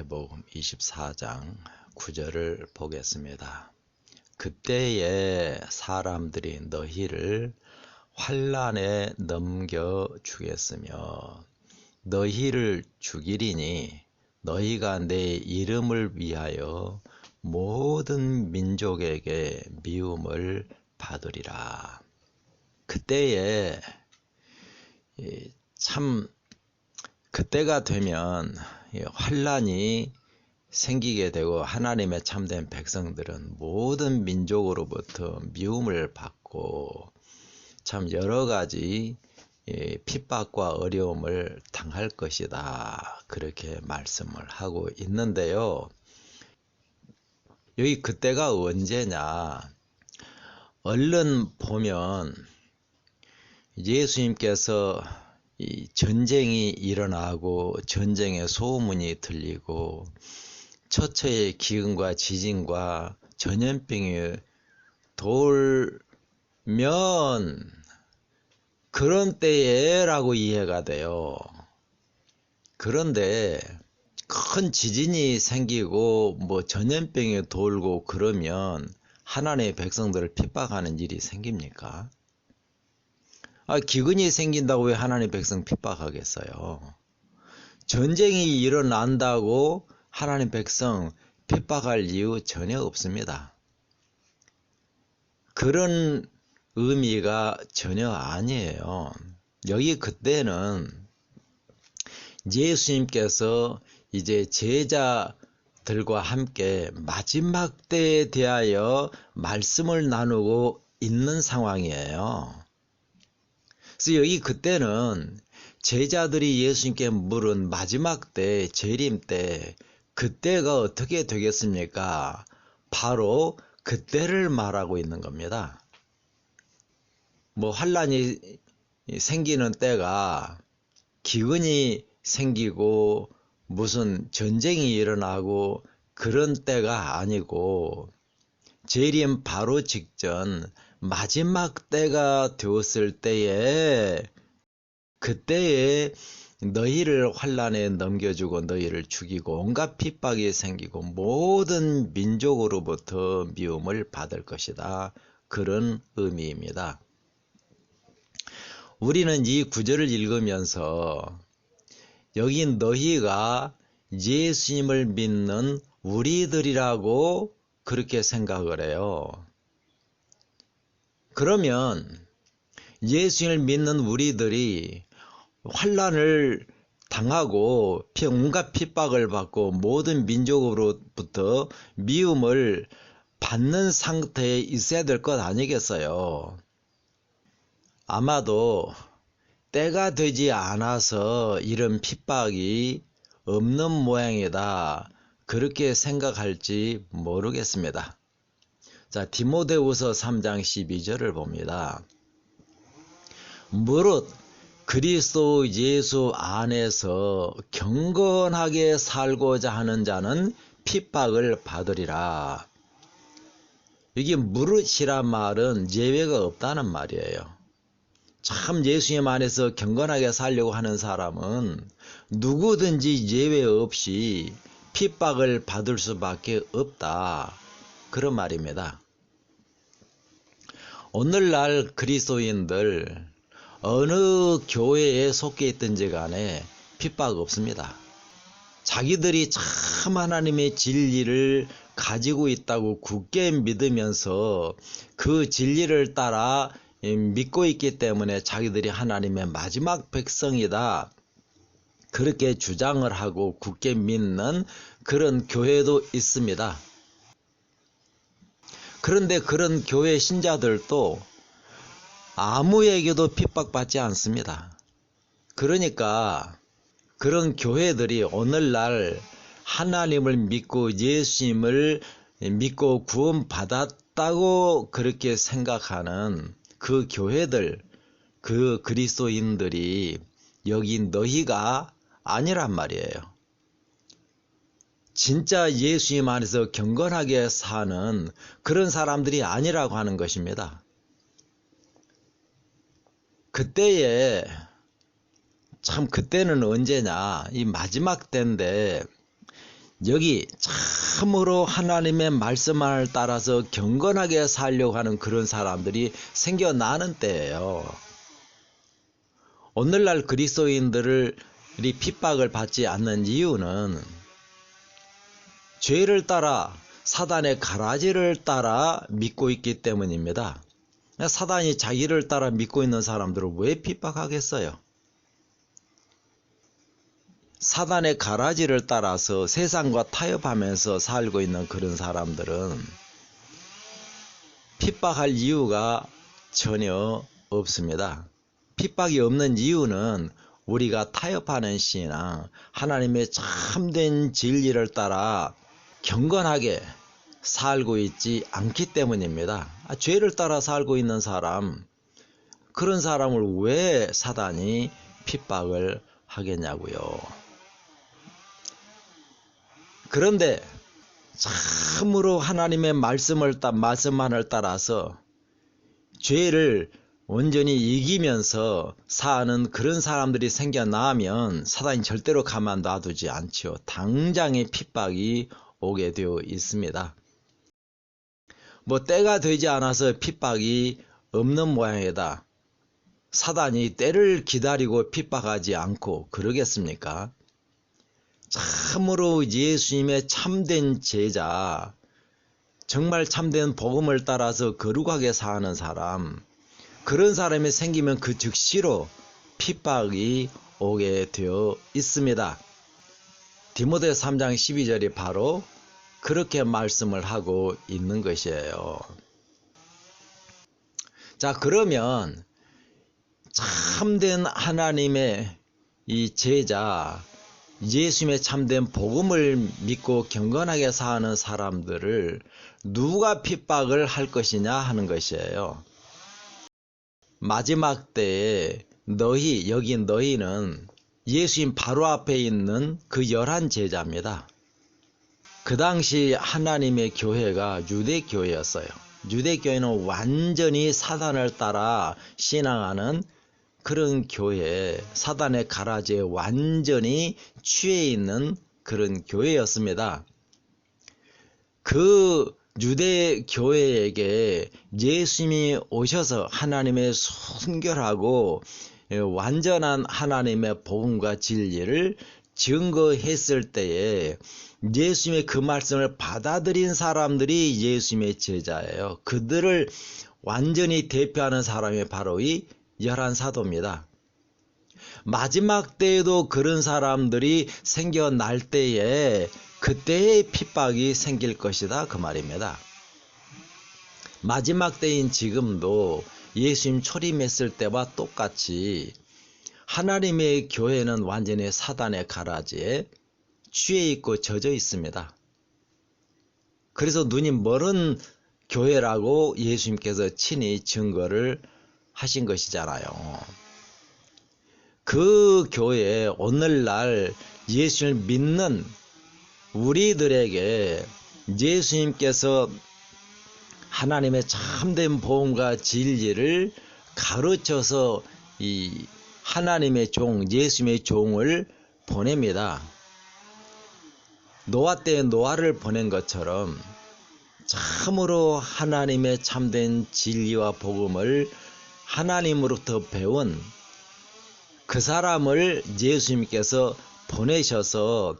마태복음 24장 9절을 보겠습니다. 그때에 사람들이 너희를 환난에 넘겨 주겠으며 너희를 죽이리니 너희가 내 이름을 위하여 모든 민족에게 미움을 받으리라. 그때에 참 그때가 되면 환난이 생기게 되고 하나님의 참된 백성들은 모든 민족으로부터 미움을 받고 참 여러 가지 핍박과 어려움을 당할 것이다. 그렇게 말씀을 하고 있는데요. 여기 그때가 언제냐? 얼른 보면 예수님께서 이 전쟁이 일어나고 전쟁의 소문이 들리고 처처의 기근과 지진과 전염병이 돌면 그런 때에라고 이해가 돼요. 그런데 큰 지진이 생기고 전염병이 돌고 그러면 하나님의 백성들을 핍박하는 일이 생깁니까? 기근이 생긴다고 왜 하나님의 백성 핍박하겠어요? 전쟁이 일어난다고 하나님 백성 핍박할 이유 전혀 없습니다. 그런 의미가 전혀 아니에요. 여기 그때는 예수님께서 이제 제자들과 함께 마지막 때에 대하여 말씀을 나누고 있는 상황이에요. 그래서 여기 그때는 제자들이 예수님께 물은 마지막 때, 재림 때, 그때가 어떻게 되겠습니까? 바로 그때를 말하고 있는 겁니다. 환난이 생기는 때가 기근이 생기고 무슨 전쟁이 일어나고 그런 때가 아니고 재림 바로 직전 마지막 때가 되었을 때에 그때에 너희를 환난에 넘겨주고 너희를 죽이고 온갖 핍박이 생기고 모든 민족으로부터 미움을 받을 것이다. 그런 의미입니다. 우리는 이 구절을 읽으면서 여기 너희가 예수님을 믿는 우리들이라고 그렇게 생각을 해요. 그러면 예수님을 믿는 우리들이 환난을 당하고 온갖 핍박을 받고 모든 민족으로부터 미움을 받는 상태에 있어야 될 것 아니겠어요? 아마도 때가 되지 않아서 이런 핍박이 없는 모양이다. 그렇게 생각할지 모르겠습니다. 자, 디모데후서 3장 12절을 봅니다. 무릇 그리스도 예수 안에서 경건하게 살고자 하는 자는 핍박을 받으리라. 여기 무릇이란 말은 예외가 없다는 말이에요. 참 예수님 안에서 경건하게 살려고 하는 사람은 누구든지 예외 없이 핍박을 받을 수밖에 없다. 그런 말입니다. 오늘날 그리스도인들 어느 교회에 속해 있든지 간에 핍박 없습니다. 자기들이 참 하나님의 진리를 가지고 있다고 굳게 믿으면서 그 진리를 따라 믿고 있기 때문에 자기들이 하나님의 마지막 백성이다. 그렇게 주장을 하고 굳게 믿는 그런 교회도 있습니다. 그런데 그런 교회 신자들도 아무에게도 핍박받지 않습니다. 그러니까 그런 교회들이 오늘날 하나님을 믿고 예수님을 믿고 구원받았다고 그렇게 생각하는 그 교회들, 그 그리스도인들이 여기 너희가 아니란 말이에요. 진짜 예수님 안에서 경건하게 사는 그런 사람들이 아니라고 하는 것입니다. 그때에 참 그때는 언제냐? 이 마지막 때인데 여기 참으로 하나님의 말씀을 따라서 경건하게 살려고 하는 그런 사람들이 생겨나는 때예요. 오늘날 그리스도인들이 핍박을 받지 않는 이유는 죄를 따라 사단의 가라지를 따라 믿고 있기 때문입니다. 사단이 자기를 따라 믿고 있는 사람들을 왜 핍박하겠어요? 사단의 가라지를 따라서 세상과 타협하면서 살고 있는 그런 사람들은 핍박할 이유가 전혀 없습니다. 핍박이 없는 이유는 우리가 타협하는 신앙, 하나님의 참된 진리를 따라 경건하게 살고 있지 않기 때문입니다. 죄를 따라 살고 있는 사람, 그런 사람을 왜 사단이 핍박을 하겠냐고요. 그런데 참으로 하나님의 말씀만을 따라서 죄를 온전히 이기면서 사는 그런 사람들이 생겨나면 사단이 절대로 가만 놔두지 않지요. 당장의 핍박이 오게 되어 있습니다. 때가 되지 않아서 핍박이 없는 모양이다. 사단이 때를 기다리고 핍박하지 않고 그러겠습니까? 참으로 예수님의 참된 제자, 정말 참된 복음을 따라서 거룩하게 사는 사람, 그런 사람이 생기면 그 즉시로 핍박이 오게 되어 있습니다. 디모데 3장 12절이 바로 그렇게 말씀을 하고 있는 것이에요. 자, 그러면 참된 하나님의 이 제자, 예수님의 참된 복음을 믿고 경건하게 사는 사람들을 누가 핍박을 할 것이냐 하는 것이에요. 마지막 때에 여기 너희는 예수님 바로 앞에 있는 그 11 제자입니다. 그 당시 하나님의 교회가 유대교회였어요. 유대교회는 완전히 사단을 따라 신앙하는 그런 교회, 사단의 가라지에 완전히 취해 있는 그런 교회였습니다. 그 유대교회에게 예수님이 오셔서 하나님의 순결하고 완전한 하나님의 복음과 진리를 증거했을 때에 예수님의 그 말씀을 받아들인 사람들이 예수님의 제자예요. 그들을 완전히 대표하는 사람이 바로 이 11 사도입니다. 마지막 때에도 그런 사람들이 생겨날 때에 그때의 핍박이 생길 것이다 그 말입니다. 마지막 때인 지금도 예수님 초림했을 때와 똑같이 하나님의 교회는 완전히 사단의 가라지에 취해 있고 젖어 있습니다. 그래서 눈이 멀은 교회라고 예수님께서 친히 증거를 하신 것이잖아요. 그 교회에 오늘날 예수를 믿는 우리들에게 예수님께서 하나님의 참된 복음과 진리를 가르쳐서 이 하나님의 종, 예수님의 종을 보냅니다. 노아 때에 노아를 보낸 것처럼 참으로 하나님의 참된 진리와 복음을 하나님으로부터 배운 그 사람을 예수님께서 보내셔서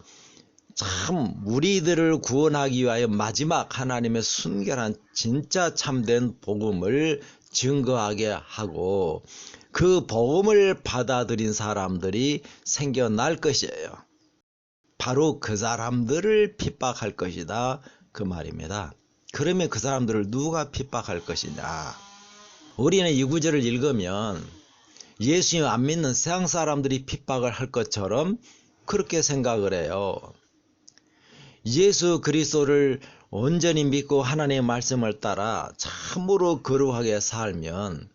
참 우리들을 구원하기 위하여 마지막 하나님의 순결한 진짜 참된 복음을 증거하게 하고 그 복음을 받아들인 사람들이 생겨날 것이에요. 바로 그 사람들을 핍박할 것이다 그 말입니다. 그러면 그 사람들을 누가 핍박할 것이냐? 우리는 이 구절을 읽으면 예수님 안 믿는 세상 사람들이 핍박을 할 것처럼 그렇게 생각을 해요. 예수 그리스도를 온전히 믿고 하나님의 말씀을 따라 참으로 거룩하게 살면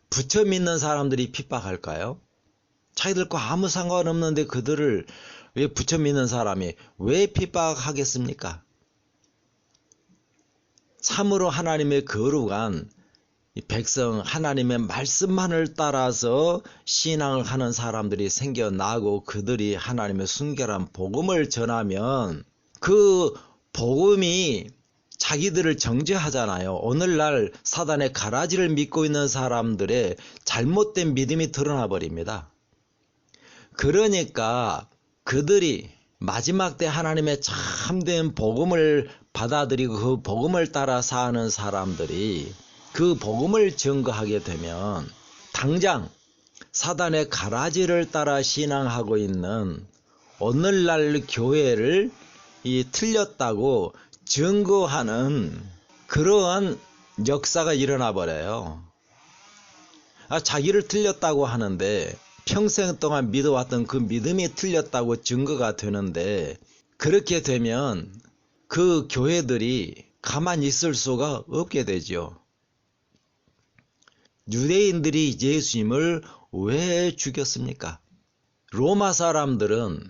부처 믿는 사람들이 핍박할까요? 자기들과 아무 상관없는데 그들을 왜 부처 믿는 사람이 왜 핍박하겠습니까? 참으로 하나님의 거룩한 백성, 하나님의 말씀만을 따라서 신앙을 하는 사람들이 생겨나고 그들이 하나님의 순결한 복음을 전하면 그 복음이 자기들을 정죄하잖아요. 오늘날 사단의 가라지를 믿고 있는 사람들의 잘못된 믿음이 드러나 버립니다. 그러니까 그들이 마지막 때 하나님의 참된 복음을 받아들이고 그 복음을 따라 사는 사람들이 그 복음을 증거하게 되면 당장 사단의 가라지를 따라 신앙하고 있는 오늘날 교회를 틀렸다고 증거하는 그러한 역사가 일어나 버려요. 자기를 틀렸다고 하는데 평생 동안 믿어왔던 그 믿음이 틀렸다고 증거가 되는데 그렇게 되면 그 교회들이 가만히 있을 수가 없게 되죠. 유대인들이 예수님을 왜 죽였습니까? 로마 사람들은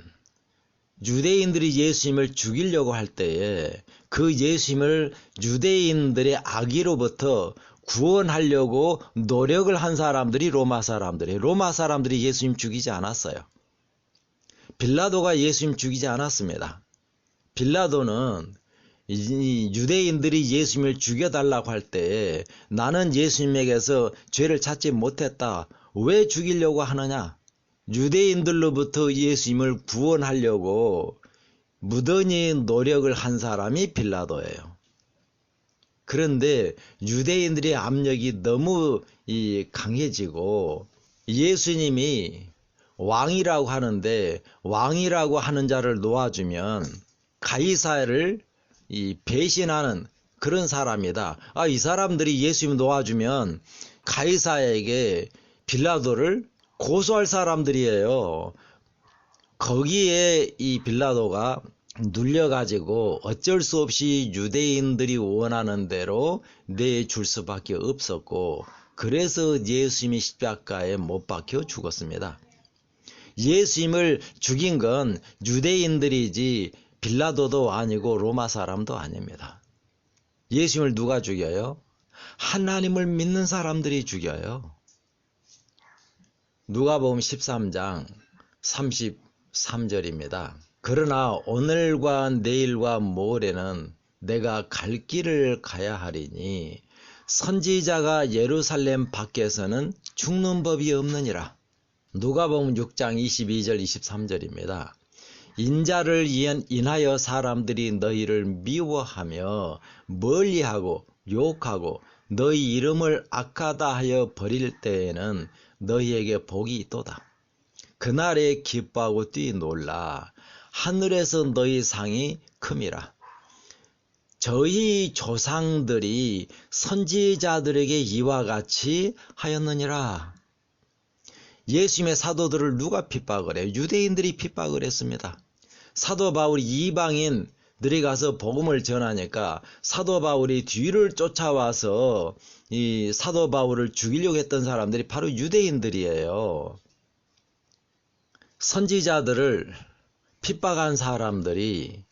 유대인들이 예수님을 죽이려고 할 때에 그 예수님을 유대인들의 악의로부터 구원하려고 노력을 한 사람들이 로마 사람들이에요. 로마 사람들이 예수님 죽이지 않았어요. 빌라도가 예수님 죽이지 않았습니다. 빌라도는 유대인들이 예수님을 죽여달라고 할 때 나는 예수님에게서 죄를 찾지 못했다. 왜 죽이려고 하느냐? 유대인들로부터 예수님을 구원하려고 무던히 노력을 한 사람이 빌라도예요. 그런데 유대인들의 압력이 너무 강해지고 예수님이 왕이라고 하는데 왕이라고 하는 자를 놓아주면 가이사를 배신하는 그런 사람이다. 이 사람들이 예수님 놓아주면 가이사에게 빌라도를 고소할 사람들이에요. 거기에 이 빌라도가 눌려가지고 어쩔 수 없이 유대인들이 원하는 대로 내줄 수밖에 없었고 그래서 예수님이 십자가에 못 박혀 죽었습니다. 예수님을 죽인 건 유대인들이지 빌라도도 아니고 로마 사람도 아닙니다. 예수님을 누가 죽여요? 하나님을 믿는 사람들이 죽여요. 누가복음 13장 33절입니다. 그러나 오늘과 내일과 모레는 내가 갈 길을 가야 하리니 선지자가 예루살렘 밖에서는 죽는 법이 없느니라. 누가복음 6장 22절 23절입니다. 인자를 인하여 사람들이 너희를 미워하며 멀리하고 욕하고 너희 이름을 악하다 하여 버릴 때에는 너희에게 복이 있도다. 그날에 기뻐하고 뛰놀라. 하늘에서 너희 상이 큼이라. 저희 조상들이 선지자들에게 이와 같이 하였느니라. 예수님의 사도들을 누가 핍박을 해요? 유대인들이 핍박을 했습니다. 사도 바울이 이방인들이 가서 복음을 전하니까 사도 바울이 뒤를 쫓아와서 이 사도 바울을 죽이려고 했던 사람들이 바로 유대인들이에요. 선지자들을 핍박한 사람들이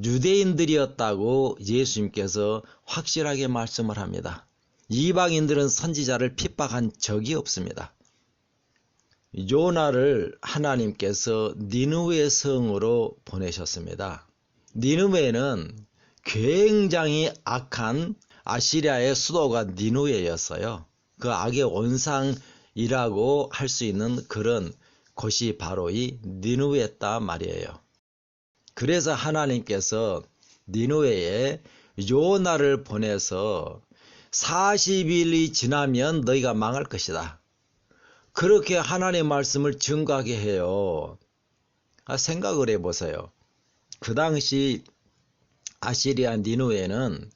유대인들이었다고 예수님께서 확실하게 말씀을 합니다. 이방인들은 선지자를 핍박한 적이 없습니다. 요나를 하나님께서 니느웨 성으로 보내셨습니다. 니느웨는 굉장히 악한 아시리아의 수도가 니느웨였어요. 그 악의 온상이라고 할 수 있는 그런 곳이 바로 이 니느웨였다 말이에요. 그래서 하나님께서 니느웨에 요나를 보내서 40일이 지나면 너희가 망할 것이다. 그렇게 하나님의 말씀을 증거하게 해요. 생각을 해보세요. 그 당시 아시리아 니느웨는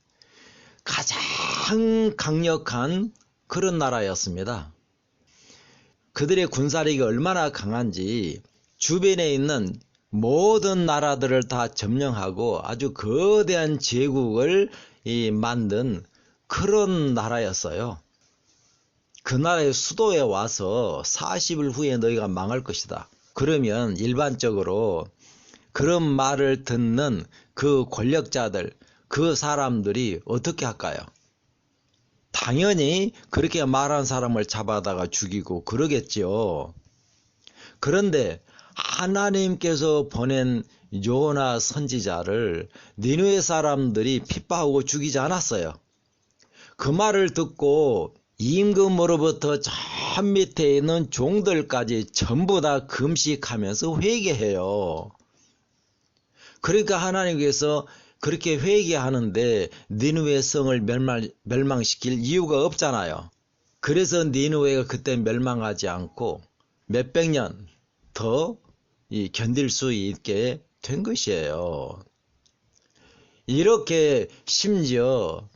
가장 강력한 그런 나라였습니다. 그들의 군사력이 얼마나 강한지 주변에 있는 모든 나라들을 다 점령하고 아주 거대한 제국을 만든 그런 나라였어요. 그 나라의 수도에 와서 40일 후에 너희가 망할 것이다. 그러면 일반적으로 그런 말을 듣는 그 권력자들, 그 사람들이 어떻게 할까요? 당연히 그렇게 말한 사람을 잡아다가 죽이고 그러겠죠. 그런데 하나님께서 보낸 요나 선지자를 니느웨 사람들이 핍박하고 죽이지 않았어요. 그 말을 듣고 임금으로부터 저 밑에 있는 종들까지 전부 다 금식하면서 회개해요. 그러니까 하나님께서 그렇게 회개하는데 니느웨 성을 멸망시킬 이유가 없잖아요. 그래서 니느웨가 그때 멸망하지 않고 몇백 년 더 견딜 수 있게 된 것이에요. 이렇게 심지어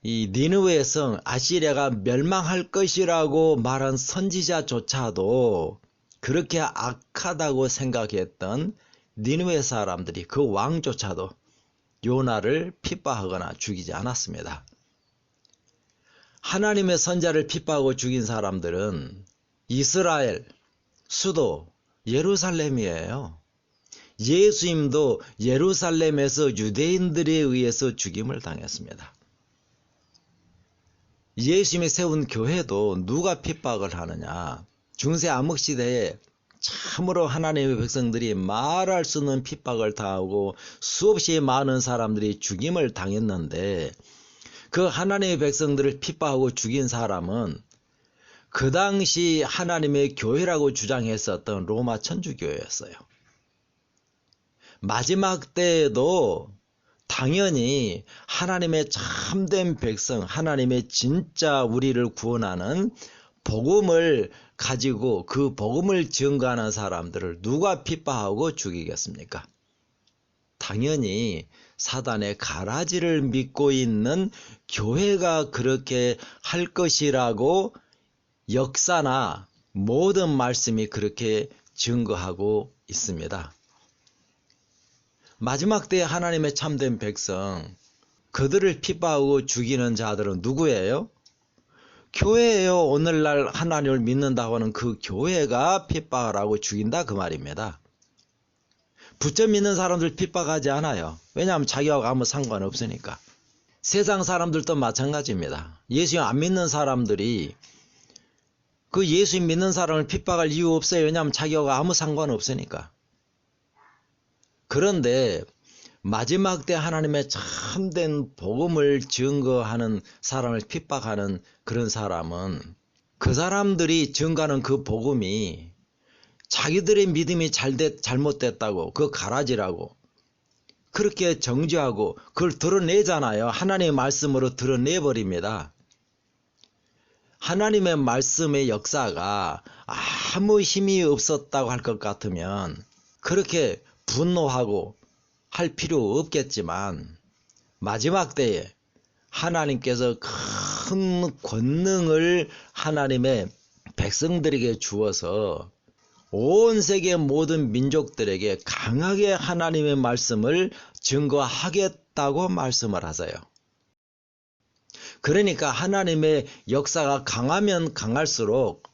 이 니느웨 성 아시리아가 멸망할 것이라고 말한 선지자조차도 그렇게 악하다고 생각했던 니느웨 사람들이, 그 왕조차도 요나를 핍박하거나 죽이지 않았습니다. 하나님의 선자를 핍박하고 죽인 사람들은 이스라엘 수도 예루살렘이에요. 예수님도 예루살렘에서 유대인들에 의해서 죽임을 당했습니다. 예수님이 세운 교회도 누가 핍박을 하느냐? 중세 암흑시대에 참으로 하나님의 백성들이 말할 수 없는 핍박을 당하고 수없이 많은 사람들이 죽임을 당했는데, 그 하나님의 백성들을 핍박하고 죽인 사람은 그 당시 하나님의 교회라고 주장했었던 로마 천주교였어요. 마지막 때에도 당연히 하나님의 참된 백성, 하나님의 진짜 우리를 구원하는 복음을 가지고 그 복음을 증거하는 사람들을 누가 핍박하고 죽이겠습니까? 당연히 사단의 가라지를 믿고 있는 교회가 그렇게 할 것이라고 역사나 모든 말씀이 그렇게 증거하고 있습니다. 마지막 때에 하나님의 참된 백성, 그들을 핍박하고 죽이는 자들은 누구예요? 교회예요. 오늘날 하나님을 믿는다고 하는 그 교회가 핍박을 하고 죽인다, 그 말입니다. 붙여 믿는 사람들 핍박하지 않아요. 왜냐하면 자기하고 아무 상관없으니까. 세상 사람들도 마찬가지입니다. 예수님 안 믿는 사람들이 그 예수님 믿는 사람을 핍박할 이유 없어요. 왜냐하면 자기하고 아무 상관없으니까. 그런데 마지막 때 하나님의 참된 복음을 증거하는 사람을 핍박하는 그런 사람은, 그 사람들이 증거하는 그 복음이 자기들의 믿음이 잘못됐다고, 그 가라지라고 그렇게 정죄하고 그걸 드러내잖아요. 하나님의 말씀으로 드러내버립니다. 하나님의 말씀의 역사가 아무 힘이 없었다고 할 것 같으면 그렇게 분노하고 할 필요 없겠지만, 마지막 때에 하나님께서 큰 권능을 하나님의 백성들에게 주어서 온 세계 모든 민족들에게 강하게 하나님의 말씀을 증거하겠다고 말씀을 하세요. 그러니까 하나님의 역사가 강하면 강할수록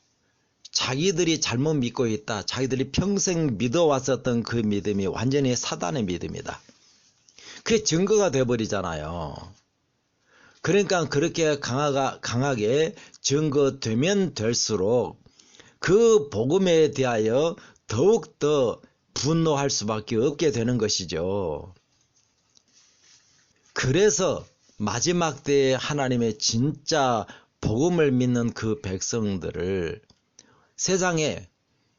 자기들이 잘못 믿고 있다, 자기들이 평생 믿어왔었던 그 믿음이 완전히 사단의 믿음이다, 그게 증거가 돼버리잖아요. 그러니까 그렇게 강하게 증거되면 될수록 그 복음에 대하여 더욱더 분노할 수밖에 없게 되는 것이죠. 그래서 마지막 때에 하나님의 진짜 복음을 믿는 그 백성들을 세상의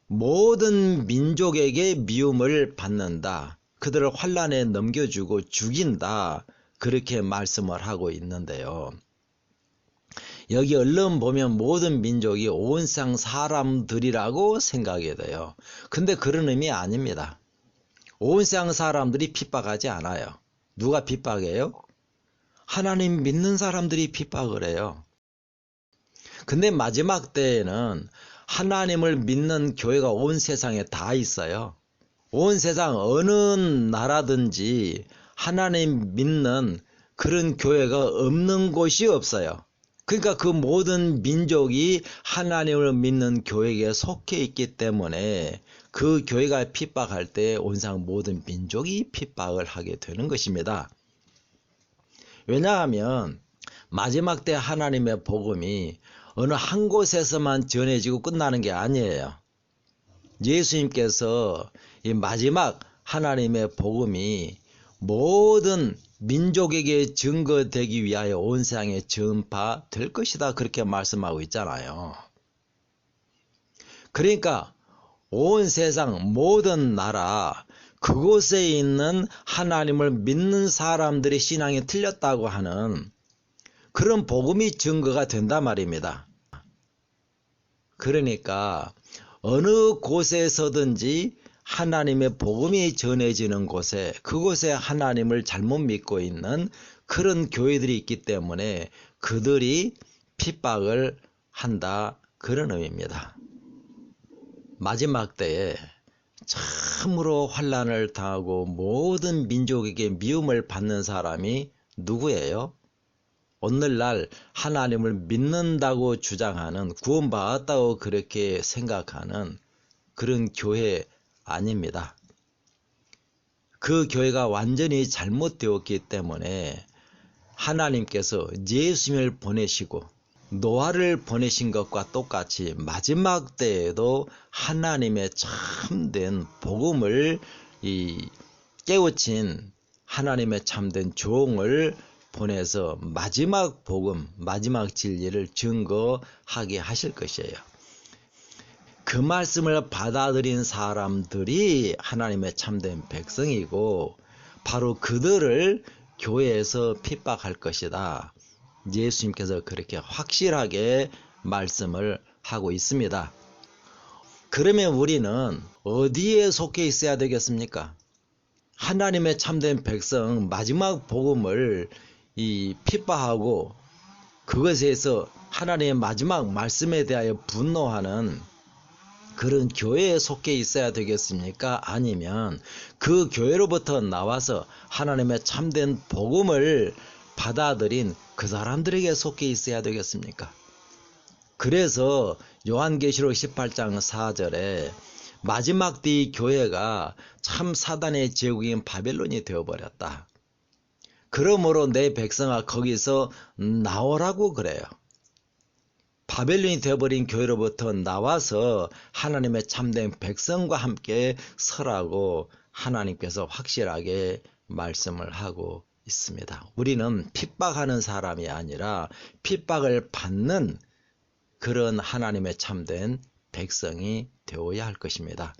모든 민족에게 미움을 받는다, 그들을 환난에 넘겨주고 죽인다, 그렇게 말씀을 하고 있는데요. 여기 얼른 보면 모든 민족이 온 세상 사람들이라고 생각이 돼요. 근데 그런 의미 아닙니다. 온 세상 사람들이 핍박하지 않아요. 누가 핍박해요? 하나님 믿는 사람들이 핍박을 해요. 근데 마지막 때에는 하나님을 믿는 교회가 온 세상에 다 있어요. 온 세상 어느 나라든지 하나님 믿는 그런 교회가 없는 곳이 없어요. 그러니까 그 모든 민족이 하나님을 믿는 교회에 속해 있기 때문에 그 교회가 핍박할 때 온 세상 모든 민족이 핍박을 하게 되는 것입니다. 왜냐하면 마지막 때 하나님의 복음이 어느 한 곳에서만 전해지고 끝나는 게 아니에요. 예수님께서 이 마지막 하나님의 복음이 모든 민족에게 증거되기 위하여 온 세상에 전파될 것이다, 그렇게 말씀하고 있잖아요. 그러니까 온 세상 모든 나라 그곳에 있는 하나님을 믿는 사람들의 신앙이 틀렸다고 하는 그런 복음이 증거가 된단 말입니다. 그러니까 어느 곳에서든지 하나님의 복음이 전해지는 곳에, 그곳에 하나님을 잘못 믿고 있는 그런 교회들이 있기 때문에 그들이 핍박을 한다, 그런 의미입니다. 마지막 때에 참으로 환난을 당하고 모든 민족에게 미움을 받는 사람이 누구예요? 오늘날 하나님을 믿는다고 주장하는, 구원받았다고 그렇게 생각하는 그런 교회 아닙니다. 그 교회가 완전히 잘못되었기 때문에 하나님께서 예수님을 보내시고 노아를 보내신 것과 똑같이 마지막 때에도 하나님의 참된 복음을 깨우친 하나님의 참된 종을 보내서 마지막 복음, 마지막 진리를 증거하게 하실 것이에요. 그 말씀을 받아들인 사람들이 하나님의 참된 백성이고 바로 그들을 교회에서 핍박할 것이다. 예수님께서 그렇게 확실하게 말씀을 하고 있습니다. 그러면 우리는 어디에 속해 있어야 되겠습니까? 하나님의 참된 백성, 마지막 복음을 핍박하고 그것에서 하나님의 마지막 말씀에 대하여 분노하는 그런 교회에 속해 있어야 되겠습니까? 아니면 그 교회로부터 나와서 하나님의 참된 복음을 받아들인 그 사람들에게 속해 있어야 되겠습니까? 그래서 요한계시록 18장 4절에 마지막 때의 교회가 참 사단의 제국인 바벨론이 되어버렸다. 그러므로 내 백성아 거기서 나오라고 그래요. 바벨론이 되어버린 교회로부터 나와서 하나님의 참된 백성과 함께 서라고 하나님께서 확실하게 말씀을 하고 있습니다. 우리는 핍박하는 사람이 아니라 핍박을 받는 그런 하나님의 참된 백성이 되어야 할 것입니다.